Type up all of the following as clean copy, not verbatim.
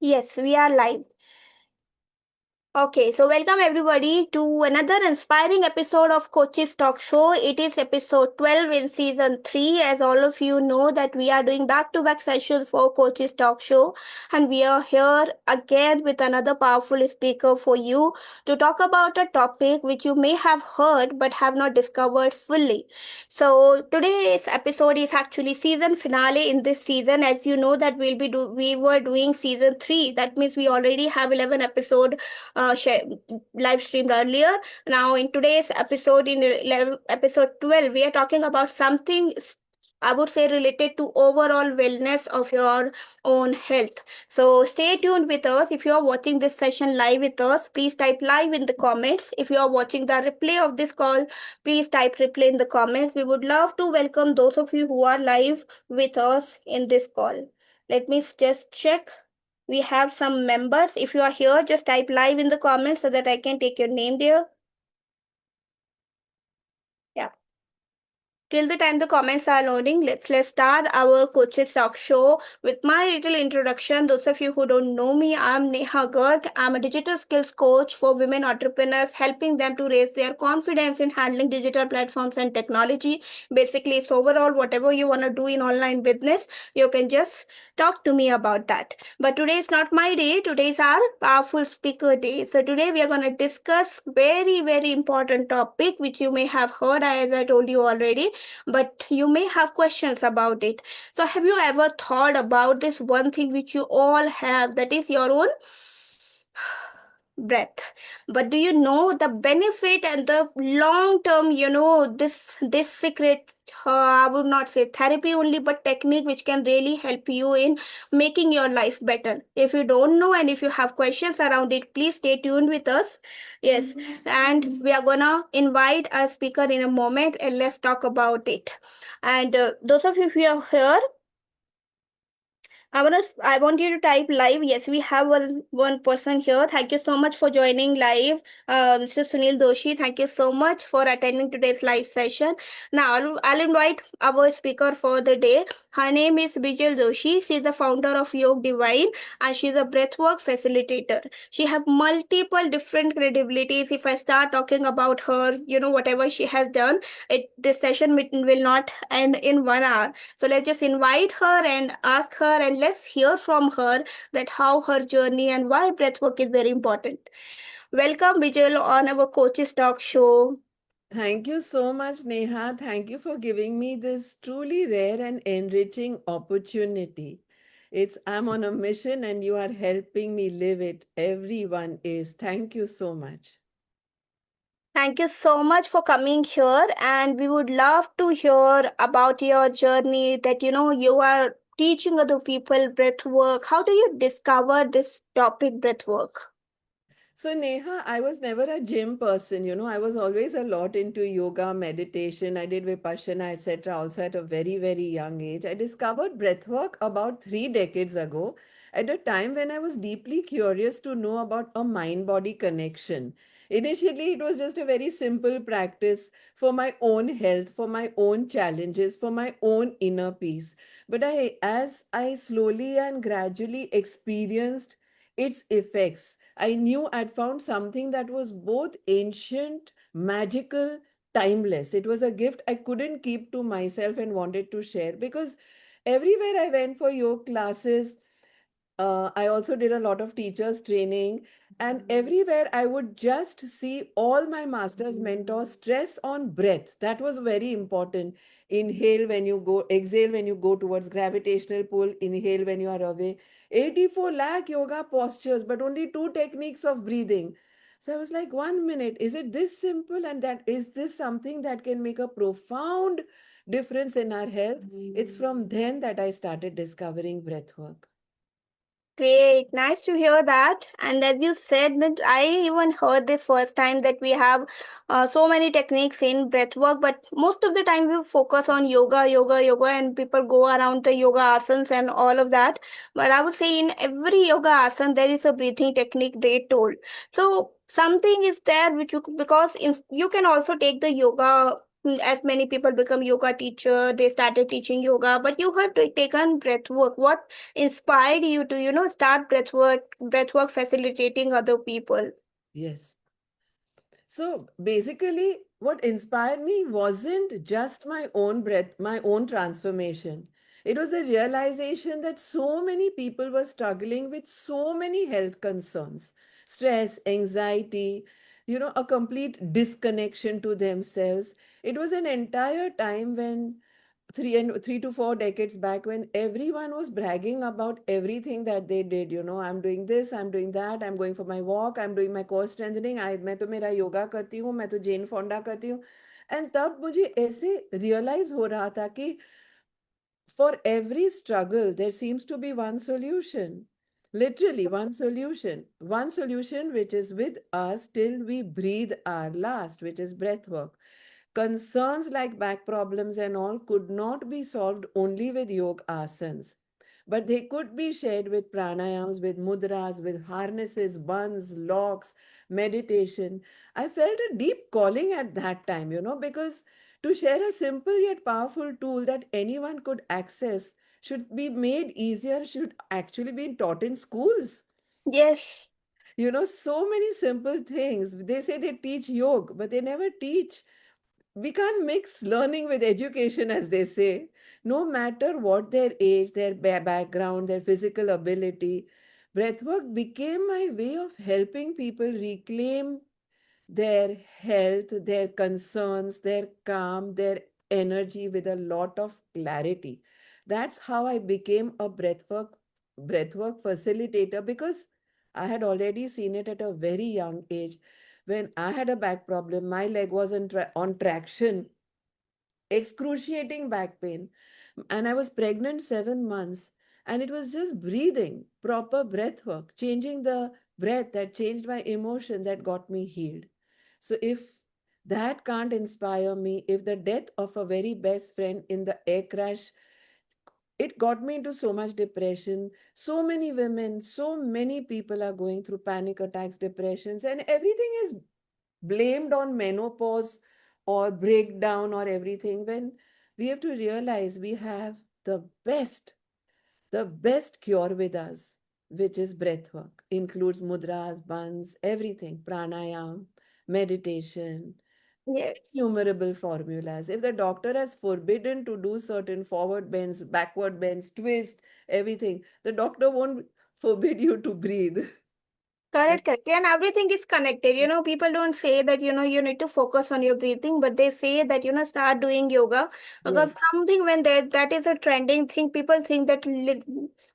Yes, we are live. Okay, so welcome everybody to another inspiring episode of Coach's Talk Show. It is episode 12 in season 3. As all of you know that we are doing back-to-back sessions for Coach's Talk Show, and we are here again with another powerful speaker for you to talk about a topic which you may have heard but have not discovered fully. So today's episode is actually season finale in this season. As you know that we were doing season 3. That means we already have 11 episodes live streamed earlier. Now, in today's episode, in episode 12, we are talking about something. I would say related to overall wellness of your own health. So stay tuned with us. If you are watching this session live with us, please type live in the comments. If you are watching the replay of this call, please type replay in the comments. We would love to welcome those of you who are live with us in this call. Let me just check. We have some members. If you are here, just type live in the comments so that I can take your name there. Yeah. Till the time the comments are loading, let's start our coaches talk show with my little introduction. Those of you who don't know me, I'm Neha Garg. I'm a digital skills coach for women entrepreneurs, helping them to raise their confidence in handling digital platforms and technology. Basically, it's overall whatever you want to do in online business, you can just talk to me about that. But today is not my day. Today is our powerful speaker day. So today we are going to discuss very important topic which you may have heard as I told you already, but you may have questions about it. So, have you ever thought about this one thing which you all have, that is your own breath? But do you know the benefit and the long term, this secret, I would not say therapy only, but technique which can really help you in making your life better? If you don't know and if you have questions around it, please stay tuned with us. Yes, and we are gonna invite a speaker in a moment and let's talk about it. And those of you who are here, I want you to type live. Yes, we have one person here. Thank you so much for joining live. Mr. Sunil Doshi, thank you so much for attending today's live session. Now I'll invite our speaker for the day. Her name is Bijal Doshi. She's the founder of Yog Divine and she's a breathwork facilitator. She have multiple different credibilities. If I start talking about her, whatever she has done, this session will not end in 1 hour. So let's just invite her and ask her and let's hear from her that how her journey and why breathwork is very important. Welcome Bijal on our Coaches Talk show. Thank you so much, Neha. Thank you for giving me this truly rare and enriching opportunity. I'm on a mission and you are helping me live it. Everyone is. Thank you so much. Thank you so much for coming here and we would love to hear about your journey that you are teaching other people breathwork. How do you discover this topic breathwork? So, Neha, I was never a gym person. I was always a lot into yoga, meditation. I did Vipassana, etc. also at a very young age. I discovered breathwork about 3 decades ago at a time when I was deeply curious to know about a mind body connection. Initially, it was just a very simple practice for my own health, for my own challenges, for my own inner peace. But as I slowly and gradually experienced its effects, I knew I'd found something that was both ancient, magical, timeless. It was a gift I couldn't keep to myself and wanted to share because everywhere I went for yoga classes, I also did a lot of teachers training, and everywhere I would just see all my masters, mentors stress on breath. That was very important. Inhale when you go, exhale when you go towards gravitational pull, inhale when you are away. 84 lakh yoga postures, but only two techniques of breathing. So I was like, 1 minute, is it this simple? And that is this something that can make a profound difference in our health? It's from then that I started discovering breath work. Great, nice to hear that. And as you said, that I even heard this first time that we have so many techniques in breathwork, but most of the time we focus on yoga, and people go around the yoga asanas and all of that. But I would say in every yoga asana there is a breathing technique they told. So something is there which you, because you can also take the yoga as many people become yoga teacher, they started teaching yoga, but you have taken breath work. What inspired you to, start breath work facilitating other people? Yes. So basically, what inspired me wasn't just my own breath, my own transformation. It was the realization that so many people were struggling with so many health concerns, stress, anxiety, a complete disconnection to themselves. It was an entire time when 3 to 4 decades back, when everyone was bragging about everything that they did. I'm doing this, I'm doing that, I'm going for my walk, I'm doing my core strengthening, मैं तो मेरा योगा करती हूँ, मैं तो जेन फोंडा करती हूँ. And तब मुझे ऐसे रियलाइज हो रहा था कि for every struggle, there seems to be one solution. Literally, one solution which is with us till we breathe our last, which is breath work. Concerns like back problems and all could not be solved only with yoga asanas, but they could be shared with pranayams, with mudras, with harnesses, buns, locks, meditation. I felt a deep calling at that time, because to share a simple yet powerful tool that anyone could access should be made easier, should actually be taught in schools. Yes. So many simple things. They say they teach yoga, but they never teach. We can't mix learning with education, as they say. No matter what their age, their background, their physical ability, breathwork became my way of helping people reclaim their health, their concerns, their calm, their energy with a lot of clarity. That's how I became a breathwork facilitator, because I had already seen it at a very young age. When I had a back problem, my leg was on traction, excruciating back pain, and I was pregnant 7 months, and it was just breathing, proper breath work, changing the breath that changed my emotion, that got me healed. So if that can't inspire me, if the death of a very best friend in the air crash, it got me into so much depression. So many women, so many people are going through panic attacks, depressions, and everything is blamed on menopause or breakdown or everything, when we have to realize we have the best cure with us, which is breath work. Includes mudras, buns, everything, pranayam, meditation, Yes. innumerable formulas. If the doctor has forbidden to do certain forward bends, backward bends, twist, everything, the doctor won't forbid you to breathe. And Correct, correct. And everything is connected. People don't say that, you need to focus on your breathing, but they say that, start doing yoga, because yes, something when that is a trending thing, people think that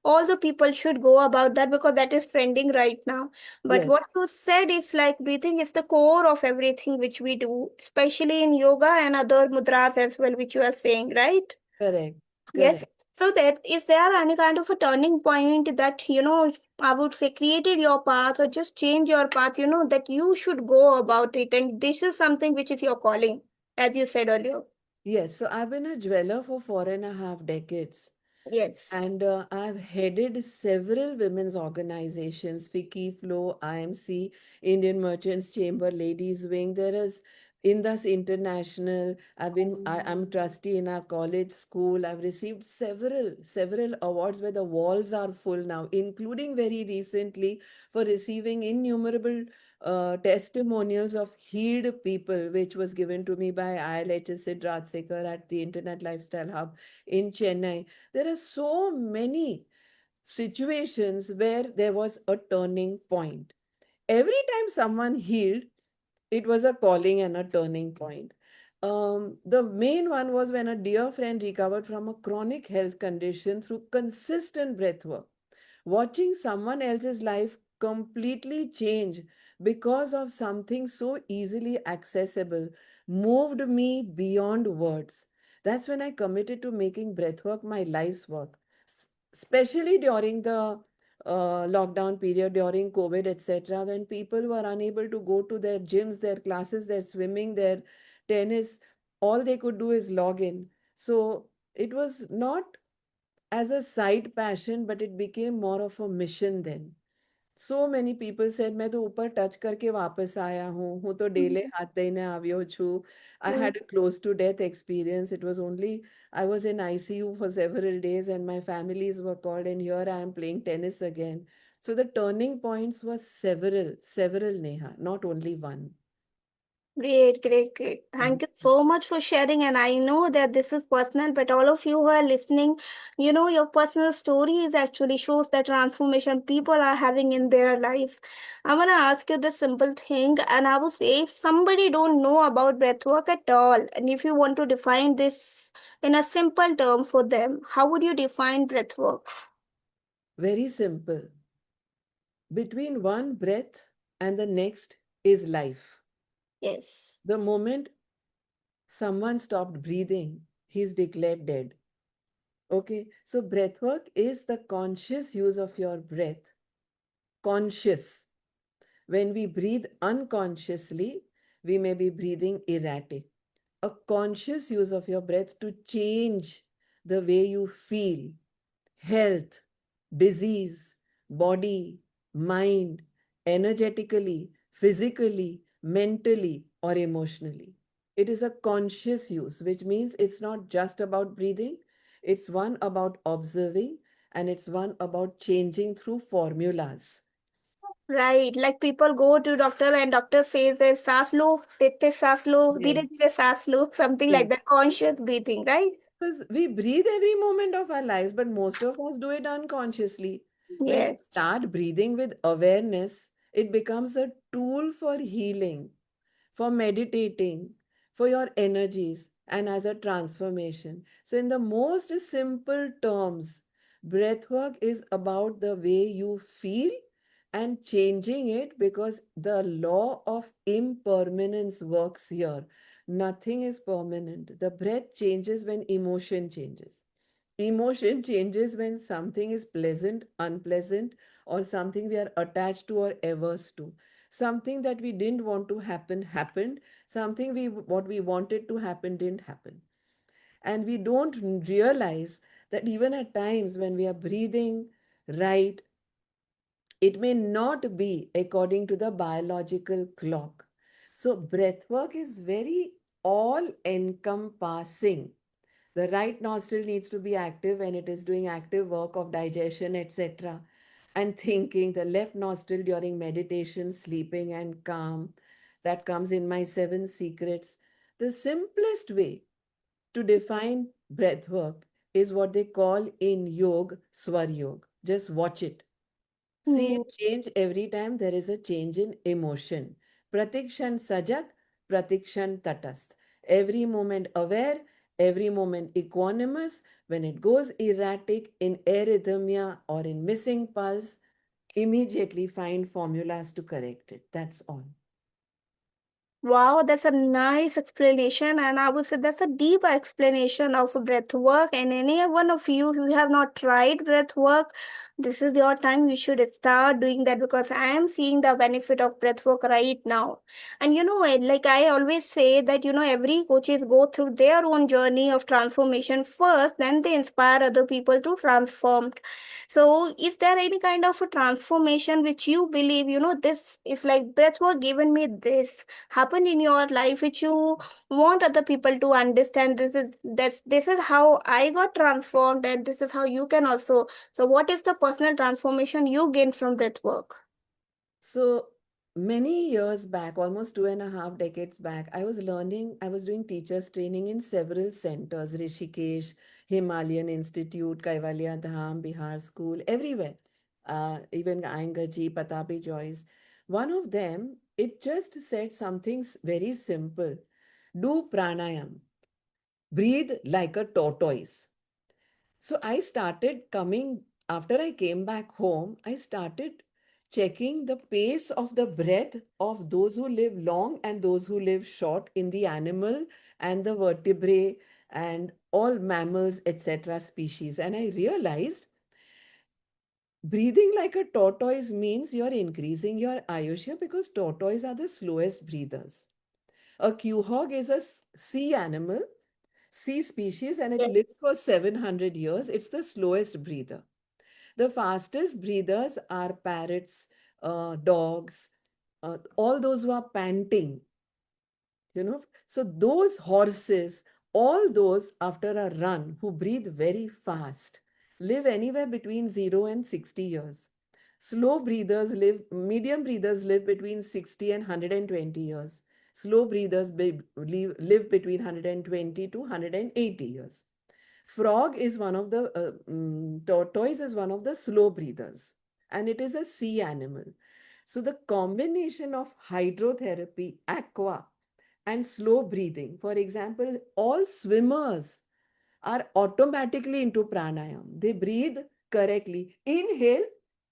all the people should go about that because that is trending right now. But yes, what you said is like breathing is the core of everything which we do, especially in yoga and other mudras as well, which you are saying, right? correct, Yes. correct. So that is there any kind of a turning point that, I would say created your path or just change your path, that you should go about it. And this is something which is your calling, as you said earlier. Yes, so I've been a jeweler for 4.5 decades. Yes. And I've headed several women's organizations, FICCI, Flow, IMC, Indian Merchants Chamber, Ladies Wing. There is Indus International. I'm trustee in our college school. I've received several awards where the walls are full now, including very recently for receiving innumerable testimonials of healed people, which was given to me by ILHS Sid Rajsekar at the Internet Lifestyle Hub in Chennai. There are so many situations where there was a turning point. Every time someone healed, it was a calling and a turning point. The main one was when a dear friend recovered from a chronic health condition through consistent breath work. Watching someone else's life completely change because of something so easily accessible moved me beyond words. That's when I committed to making breathwork my life's work, especially during the lockdown period, during COVID, etc., when people were unable to go to their gyms, their classes, their swimming, their tennis. All they could do is log in. So it was not as a side passion, but it became more of a mission then. So many people said मैं तो ऊपर touch करके वापस आया हूँ तो डेले Mhm. हाथ देने આવ્યો છું. I Mm. had a close to death experience. It was only I was in ICU for several days and my families were called and here I am playing tennis again. So the turning points were several Neha, not only one. Great, great, great. Thank you so much for sharing. And I know that this is personal, but all of you who are listening, your personal stories actually shows the transformation people are having in their life. I'm gonna ask you this simple thing, and I would say if somebody don't know about breathwork at all, and if you want to define this in a simple term for them, how would you define breathwork? Very simple. Between one breath and the next is life. Yes. The moment someone stopped breathing, he's declared dead. Okay, so breath work is the conscious use of your breath. Conscious. When we breathe unconsciously, we may be breathing erratic. A conscious use of your breath to change the way you feel, health, disease, body, mind, energetically, physically, mentally, or emotionally. It is a conscious use, which means it's not just about breathing, it's one about observing and it's one about changing through formulas. Right, like people go to doctor and doctor says there's saas lo, tete saas lo, Yes, धीरे धीरे saas lo, something like yes. that. Conscious breathing, right? Because we breathe every moment of our lives, but most of us do it unconsciously. When we Yes. start breathing with awareness, it becomes a tool for healing, for meditating, for your energies, and as a transformation. So, in the most simple terms, breathwork is about the way you feel and changing it because the law of impermanence works here. Nothing is permanent. The breath changes when emotion changes. Emotion changes when something is pleasant, unpleasant, or something we are attached to or averse to. Something that we didn't want to happen happened. Something we what we wanted to happen didn't happen. And we don't realize that even at times when we are breathing right, it may not be according to the biological clock. So breath work is very all encompassing. The right nostril needs to be active when it is doing active work of digestion, etc. And thinking, the left nostril during meditation, sleeping, and calm. That comes in my seven secrets. The simplest way to define breath work is what they call in yoga swar yoga. Just watch it. See Hmm. it change every time there is a change in emotion. Pratikshan sajak, pratikshan tatast. Every moment aware, every moment equanimous. When it goes erratic in arrhythmia or in missing pulse, immediately find formulas to correct it. That's all. Wow, that's a nice explanation, and I would say that's a deep explanation of breath work. And any one of you who have not tried breath work, this is your time. You should start doing that because I am seeing the benefit of breath work right now. And like I always say that every coaches go through their own journey of transformation first, then they inspire other people to transform. So, is there any kind of a transformation which you believe this is like breath work given me this? Happened in your life which you want other people to understand this is how I got transformed and this is how you can also. So what is the personal transformation you gain from breath work? So many years back, almost 2.5 decades back, I was doing teachers training in several centers, Rishikesh, Himalayan Institute, Kaivalya Dham, Bihar School, everywhere. Even Aingaji, Patapi Joyce. One of them, it just said something very simple. Do pranayam. Breathe like a tortoise. So I started coming, after I came back home, I started checking the pace of the breath of those who live long and those who live short in the animal and the vertebrae and all mammals, etc. species. And I realized breathing like a tortoise means you're increasing your ayushya because tortoises are the slowest breathers. A quahog is a sea animal, sea species, and it Yes. lives for 700 years. It's the slowest breather. The fastest breathers are parrots dogs, all those who are panting, So those horses, all those after a run who breathe very fast, live anywhere between 0 and 60 years. Medium breathers live between 60 and 120 years. Slow breathers live between 120 to 180 years. Frog is one of the, tortoise is one of the slow breathers, and it is a sea animal. So the combination of hydrotherapy, aqua, and slow breathing. For example, all swimmers are automatically into pranayam. They breathe correctly. Inhale,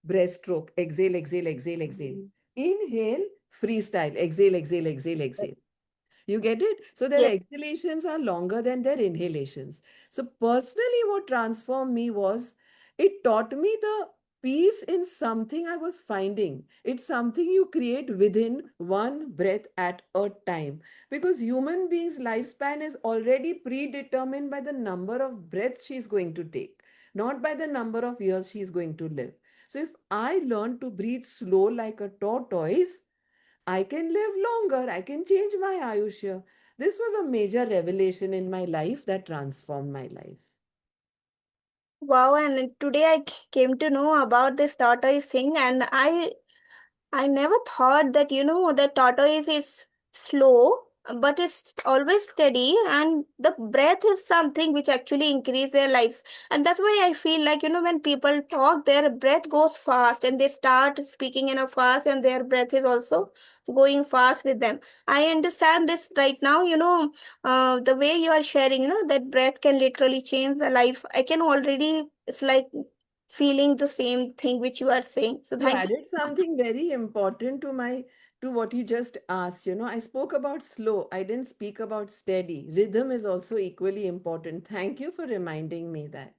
breaststroke. Exhale, exhale, exhale, exhale. Inhale, freestyle. Exhale, exhale, exhale, exhale. You get it? So their Yes. exhalations are longer than their inhalations. So personally, what transformed me was it taught me the peace in something I was finding. It's something you create within one breath at a time. Because human beings' lifespan is already predetermined by the number of breaths she's going to take, not by the number of years she's going to live. So if I learn to breathe slow like a tortoise, I can live longer. I can change my Ayushya. This was a major revelation in my life that transformed my life. Wow, and today came to know about this tortoise thing, and I never thought that, the tortoise is slow, but it's always steady, and the breath is something which actually increase their life. And that's why I feel like, when people talk, their breath goes fast and they start speaking in a fast, and their breath is also going fast with them. I understand this right now, the way you are sharing, that breath can literally change the life. I can already, it's like feeling the same thing which you are saying. So You thank you added so much. something very important to what you just asked. I spoke about slow. I didn't speak about steady. Rhythm is also equally important. Thank you for reminding me that.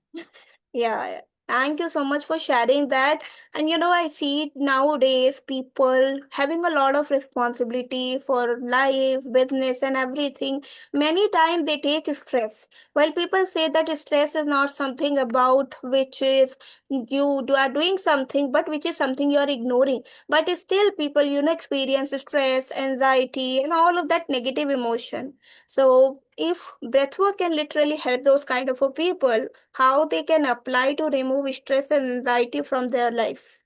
Yeah, yeah. Thank you so much for sharing that. And I see it nowadays people having a lot of responsibility for life, business, and everything. Many times they take stress. While people say that stress is not something about which is are doing something, but which is something you are ignoring. But still, people experience stress, anxiety, and all of that negative emotion. So if breathwork can literally help those kind of a people, how they can apply to remove stress and anxiety from their life.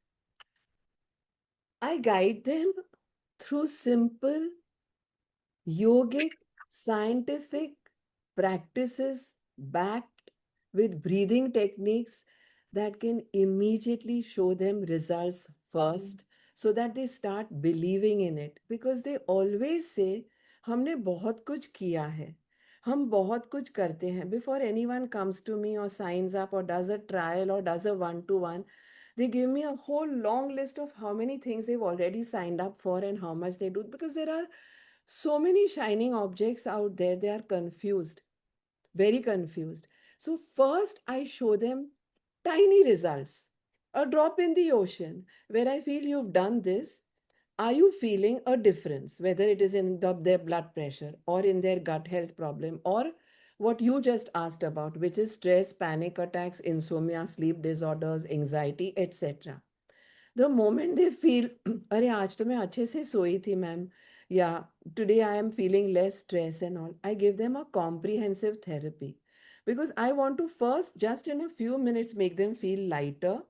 I guide them through simple yogic, scientific practices backed with breathing techniques that can immediately show them results first so that they start believing in it because they always say हमने बहुत कुछ किया है हम बहुत कुछ करते हैं before anyone comes to me or signs up or does a trial or does a one to one. They give me a whole long list of how many things they've already signed up for and how much they do because there are so many shining objects out there. They are confused, very confused. So first I show them tiny results, a drop in the ocean where I feel you've done this. Are you feeling a difference, whether it is in their blood pressure or in their gut health problem or what you just asked about, which is stress, panic attacks, insomnia, sleep disorders, anxiety, etc. The moment they feel अरे आज तो मैं अच्छे से सोई थी ma'am या today I am feeling less stress and all, I give them a comprehensive therapy because I want to first just in a few minutes make them feel lighter,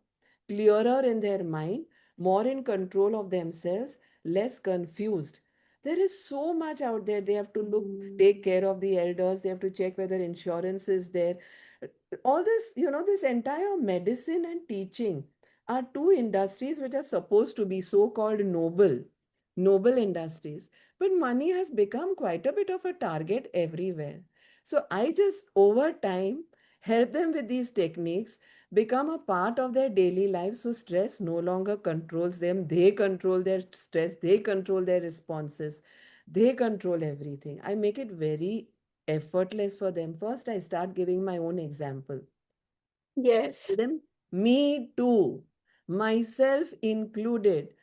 clearer in their mind, more in control of themselves, less confused. There is so much out there. They have to take care of the elders, they have to check whether insurance is there. All this, this entire medicine and teaching are two industries which are supposed to be so called noble industries. But money has become quite a bit of a target everywhere. So I just over time help them with these techniques become a part of their daily life so stress no longer controls them. They control their stress, they control their responses, they control everything. I make it very effortless for them. First, I start giving my own example. Yes. Them, me too, myself included,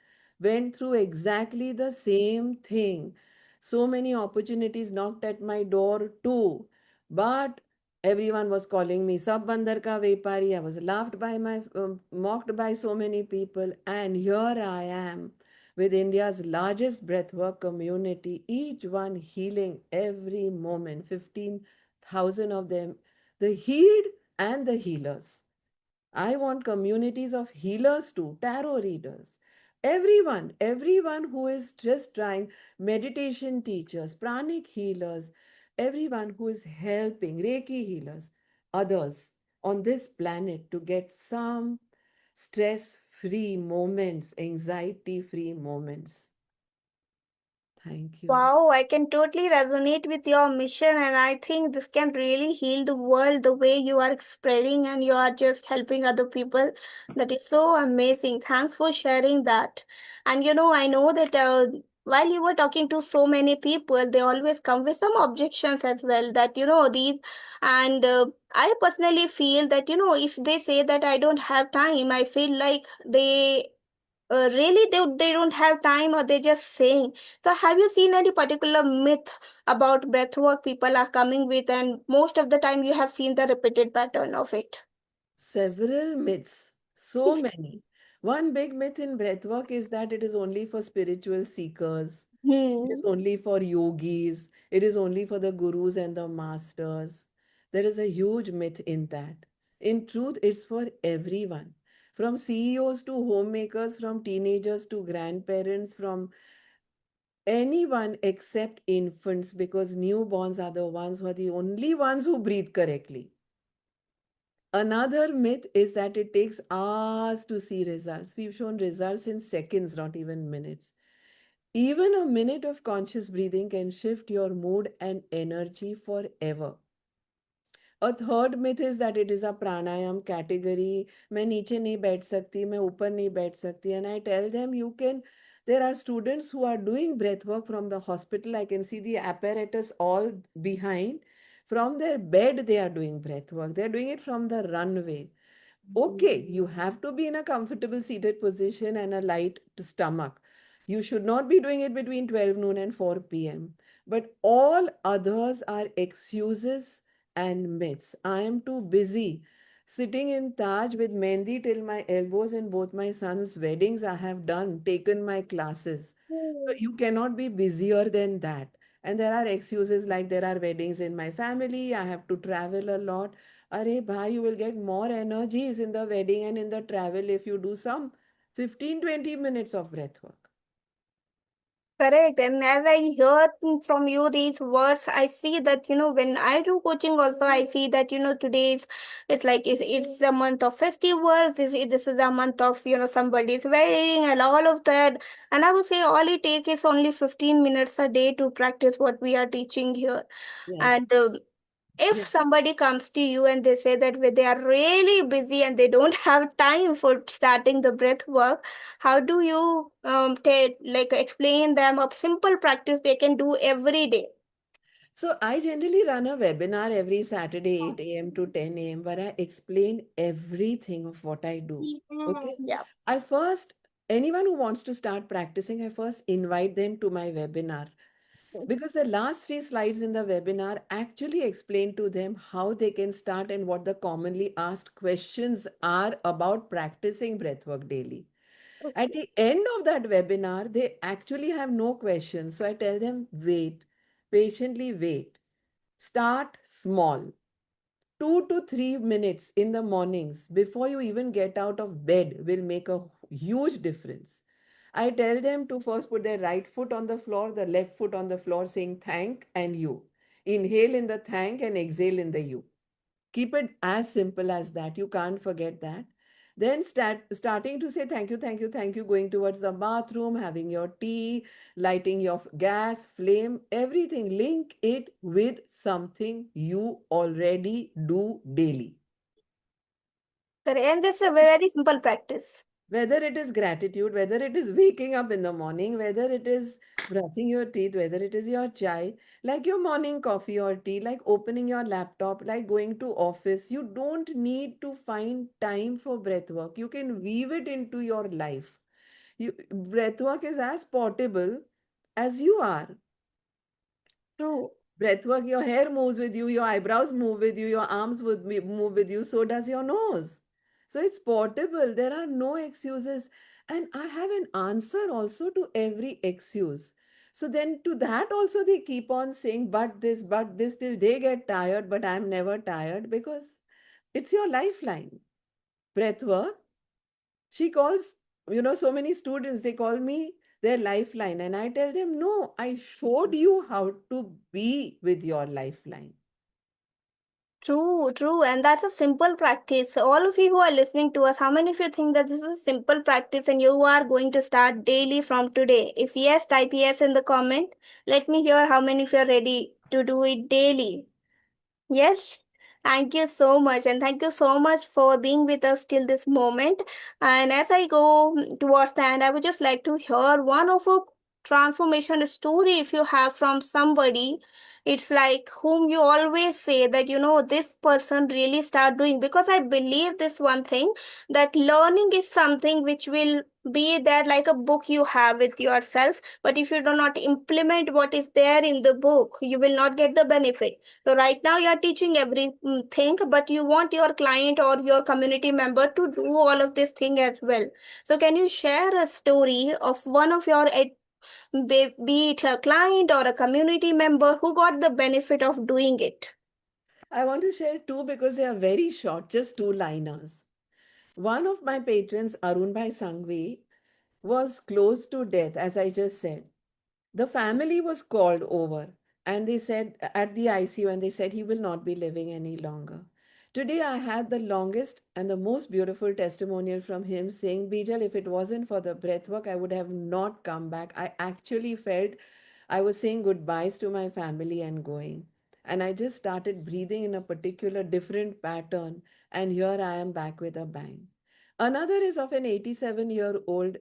went through exactly the same thing. So many opportunities knocked at my door too. But Everyone was calling me Sab Bandar ka Vepari. I was laughed by mocked by so many people. And here I am with India's largest breathwork community, each one healing every moment, 15,000 of them, the healed and the healers. I want communities of healers too, tarot readers. Everyone who is just trying, meditation teachers, pranic healers, everyone who is helping, Reiki healers, others on this planet to get some stress free moments, anxiety free moments. Thank you. Wow, I can totally resonate with your mission, and I think this can really heal the world the way you are spreading and you are just helping other people. That is so amazing. Thanks for sharing that. And I know that while you were talking to so many people, they always come with some objections as well. That these, and I personally feel that if they say that I don't have time, I feel like really they don't have time, or they're just saying. So have you seen any particular myth about breathwork people are coming with, and most of the time you have seen the repeated pattern of it? Several myths, so many. One big myth in breathwork is that it is only for spiritual seekers, it is Hmm. only for yogis, it is only for the gurus and the masters. There is a huge myth in that. In truth, it's for everyone. From CEOs to homemakers, from teenagers to grandparents, from anyone except infants, because newborns are the ones who are the only ones who breathe correctly. Another myth is that it takes hours to see results. We've shown results in seconds, not even minutes. Even a minute of conscious breathing can shift your mood and energy forever. A third myth is that it is a pranayam category. मैं नीचे नहीं बैठ सकती, मैं ऊपर नहीं बैठ सकती. And I tell them you can. There are students who are doing breath work from the hospital. I can see the apparatus all behind. From their bed, they are doing breath work. They are doing it from the runway. Okay, you have to be in a comfortable seated position and a light stomach. You should not be doing it between 12 noon and 4 p.m. But all others are excuses and myths. I am too busy sitting in Taj with Mendi till my elbows in both my son's weddings. I have done, taken my classes. So you cannot be busier than that. And there are excuses like there are weddings in my family, I have to travel a lot. Arey bhai, you will get more energies in the wedding and in the travel if you do some 15-20 minutes of breath work. Correct. And as I hear from you these words, I see that, when I do coaching also, I see that, today's, it's like, it's a month of festivals, this is a month of, somebody's wedding and all of that. And I would say all it takes is only 15 minutes a day to practice what we are teaching here. Yes. And if Yes. somebody comes to you and they say that they are really busy and they don't have time for starting the breath work, how do you like explain them a simple practice they can do every day? So I generally run a webinar every Saturday, 8 a.m. to 10 a.m., where I explain everything of what I do. Okay. Yeah. I first, anyone who wants to start practicing, I first invite them to my webinar. Because the last three slides in the webinar actually explain to them how they can start and what the commonly asked questions are about practicing breathwork daily. At the end of that webinar, they actually have no questions. So I tell them, wait, patiently wait. Start small. 2 to 3 minutes in the mornings before you even get out of bed will make a huge difference. I tell them to first put their right foot on the floor, the left foot on the floor, saying thank and you. Inhale in the thank and exhale in the you. Keep it as simple as that. You can't forget that. Then starting to say thank you, thank you, thank you, going towards the bathroom, having your tea, lighting your gas, flame, everything. Link it with something you already do daily. Correct. And that's a very simple practice. Whether it is gratitude, whether it is waking up in the morning, whether it is brushing your teeth, whether it is your chai, like your morning coffee or tea, like opening your laptop, like going to office, you don't need to find time for breath work. You can weave it into your life. Breath work is as portable as you are. True. Breath work, your hair moves with you, your eyebrows move with you, your arms would move with you, so does your nose. So it's portable. There are no excuses. And I have an answer also to every excuse. So then to that also they keep on saying, but this, till they get tired, but I'm never tired because it's your lifeline. Breath work. She calls, so many students, they call me their lifeline. And I tell them, no, I showed you how to be with your lifeline. True, true. And that's a simple practice. So all of you who are listening to us, how many of you think that this is a simple practice and you are going to start daily from today? If yes, type yes in the comment. Let me hear how many of you are ready to do it daily. Yes, thank you so much, and thank you so much for being with us till this moment. And as I go towards the end, I would just like to hear one of a transformation story if you have from somebody. It's like whom you always say that this person really start doing, because I believe this one thing, that learning is something which will be there like a book you have with yourself, but if you do not implement what is there in the book, you will not get the benefit. So right now you are teaching everything, but you want your client or your community member to do all of this thing as well. So can you share a story of one of your be it a client or a community member who got the benefit of doing it? I want to share two because they are very short, just two liners. One of my patrons, Arun Bhai Sangvi, was close to death, as I just said. The family was called over and they said at the ICU, and they said he will not be living any longer. Today I had the longest and the most beautiful testimonial from him saying, Bijal, if it wasn't for the breath work, I would have not come back. I actually felt I was saying goodbyes to my family and going. And I just started breathing in a particular different pattern. And here I am back with a bang. Another is of an 87-year-old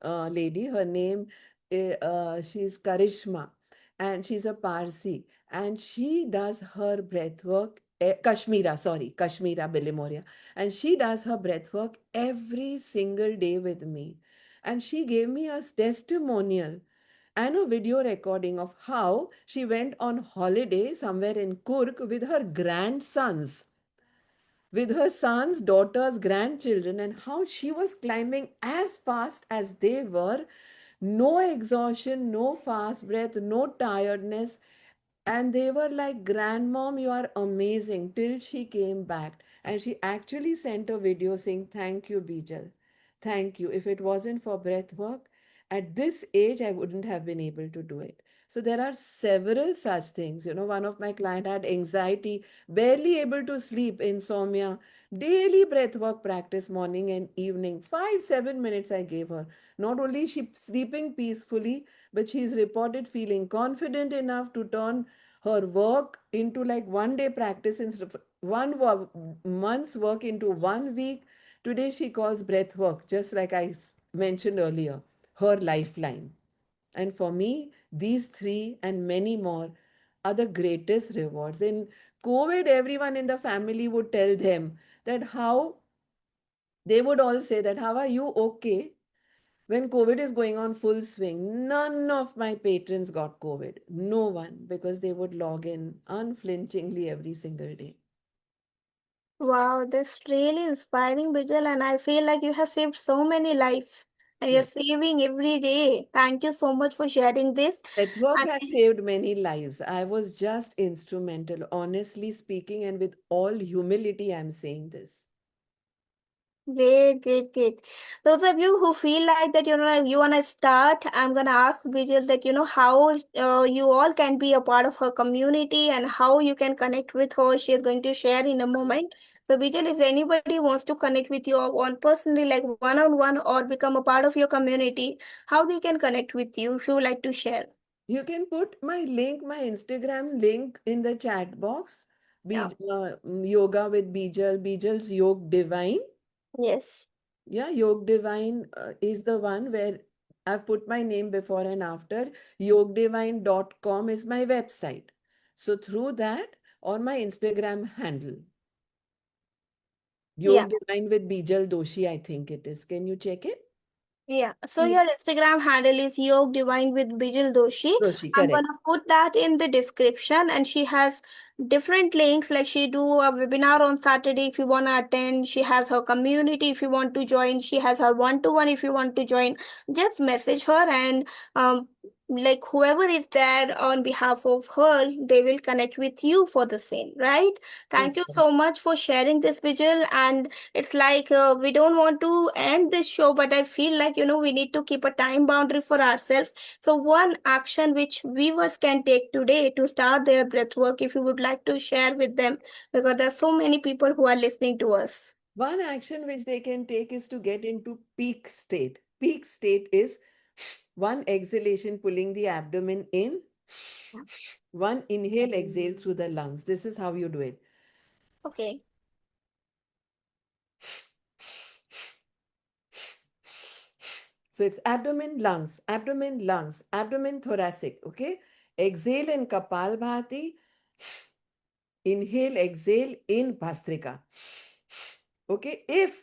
lady. Her name, she's Karishma, and she's a Parsi, and she does her breath work. Kashmira, sorry, Kashmira Bilimoria, and she does her breath work every single day with me. And she gave me a testimonial and a video recording of how she went on holiday somewhere in Kurk with her grandsons, with her sons, daughters, grandchildren, and how she was climbing as fast as they were. No exhaustion, no fast breath, no tiredness. And they were like, Grandmom, you are amazing, till she came back. And she actually sent a video saying, Thank you, Bijal. Thank you. If it wasn't for breath work, at this age, I wouldn't have been able to do it. So there are several such things. One of my client had anxiety, barely able to sleep, insomnia, daily breath work practice morning and evening. 5, 7 minutes I gave her. Not only she sleeping peacefully, but she's reported feeling confident enough to turn her work into like 1 day practice instead of month's work into 1 week. Today she calls breath work, just like I mentioned earlier, her lifeline. And for me, these three and many more are the greatest rewards. In COVID, everyone in the family would tell them that how they would all say that, how are you okay? When COVID is going on full swing, none of my patrons got COVID. No one, because they would log in unflinchingly every single day. Wow, that's really inspiring, Bijal, and I feel like you have saved so many lives and you're Yes. saving every day. Thank you so much for sharing this. That work And has saved many lives. I was just instrumental, honestly speaking, and with all humility, I'm saying this. great, great, great. Those of you who feel like that you wanna start, I'm gonna ask Vijay that how you all can be a part of her community and how you can connect with her. She is going to share in a moment. So Vijay, if anybody wants to connect with you on personally, like one on one, or become a part of your community, how they can connect with you if you would like to share. You can put my link, my Instagram link in the chat box. Yeah. Yoga with Bijal, Bijal's Yog Divine. Yes. Yeah, Yog Divine is the one where I've put my name before and after. Yogdivine.com is my website. So through that, or my Instagram handle, Yeah. Yog Divine with Bijal Doshi, I think it is. Can you check it? Yeah, so He- your Instagram handle is Yog Divine with Bijal Doshi. Doshi, I'm correct. gonna put that in the description, and she has different links. Like she do a webinar on Saturday if you wanna attend. She has her community if you want to join. She has her one-to-one if you want to join. Just message her, and like whoever is there on behalf of her, they will connect with you for the same. Right? Thank That's you right. so much for sharing this, Bijal, and it's like we don't want to end this show, but I feel like we need to keep a time boundary for ourselves. So one action which viewers can take today to start their breath work, if you would like to share with them, because there are so many people who are listening to us. One action which they can take is to get into peak state. Peak state is one exhalation pulling the abdomen in, one inhale, exhale through the lungs. This is how you do it. Okay. So it's abdomen, lungs, abdomen, lungs, abdomen, thoracic. Okay. Exhale in Kapalbhati, inhale, exhale in Bhastrika. Okay. If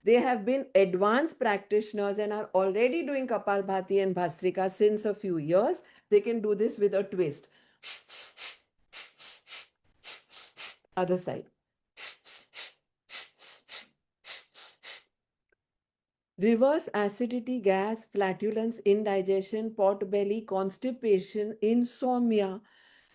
they have been advanced practitioners and are already doing Kapalbhati and Bhastrika since a few years, they can do this with a twist. Other side. Reverse acidity, gas, flatulence, indigestion, pot belly, constipation, insomnia,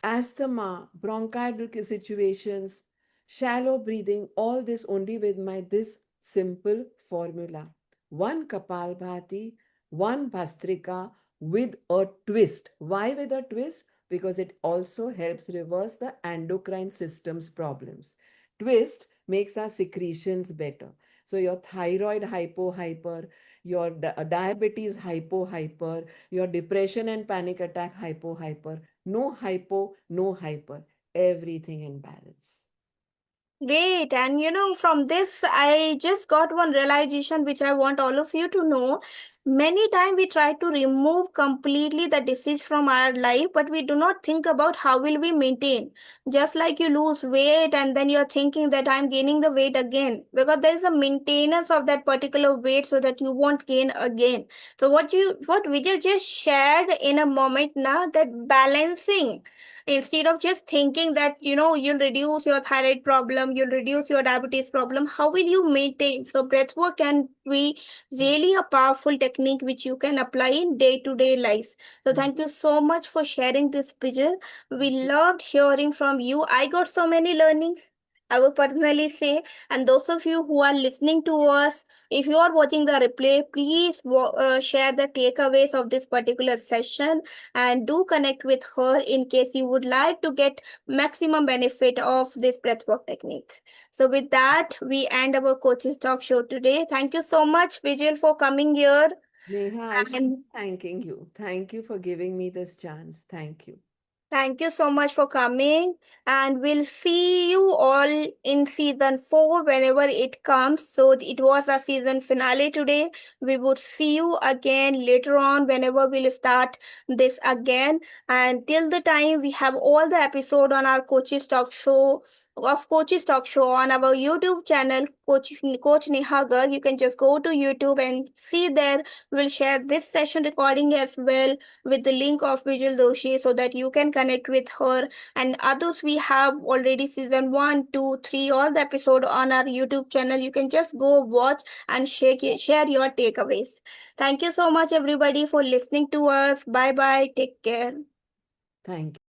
asthma, bronchial situations, shallow breathing, all this only with my this simple formula. One Kapalbhati, one Bhastrika with a twist. Why with a twist? Because it also helps reverse the endocrine system's problems. Twist makes our secretions better. So your thyroid hyper, your diabetes hyper, your depression and panic attack hyper. No hypo, no hyper. Everything in balance. Great. And from this, I just got one realization which I want all of you to know. Many times we try to remove completely the disease from our life, but we do not think about how will we maintain. Just like you lose weight and then you're thinking that I'm gaining the weight again, because there is a maintenance of that particular weight so that you won't gain again. So what Vijay just shared in a moment now, that balancing, instead of just thinking that you'll reduce your thyroid problem, you'll reduce your diabetes problem, how will you maintain? So breathwork can be really a powerful technique which you can apply in day to day life. So Mm. thank you so much for sharing this, Bijal. We Thank you. loved hearing from you. I got so many learnings, I will personally say. And those of you who are listening to us, if you are watching the replay, please share the takeaways of this particular session, and do connect with her in case you would like to get maximum benefit of this breathwork technique. So with that, we end our coaches talk show today. Thank you so much, Vijay, for coming here. Neha, I should be And thanking you. Thank you for giving me this chance. Thank you. thank you so much for coming, and we'll see you all in season 4 whenever it comes. So, it was a season finale today. We would see you again later on whenever we'll start this again. And till the time, we have all the episode on our Coaches Talk Show on our YouTube channel, Coach Neha Garg. You can just go to YouTube and see there. We'll share this session recording as well with the link of Bijal Doshi so that you can connect with her and others. We have already season 1, 2, 3, all the episode on our YouTube channel. You can just go watch and share your takeaways. Thank you so much, everybody, for listening to us. Bye bye. Take care. Thank you.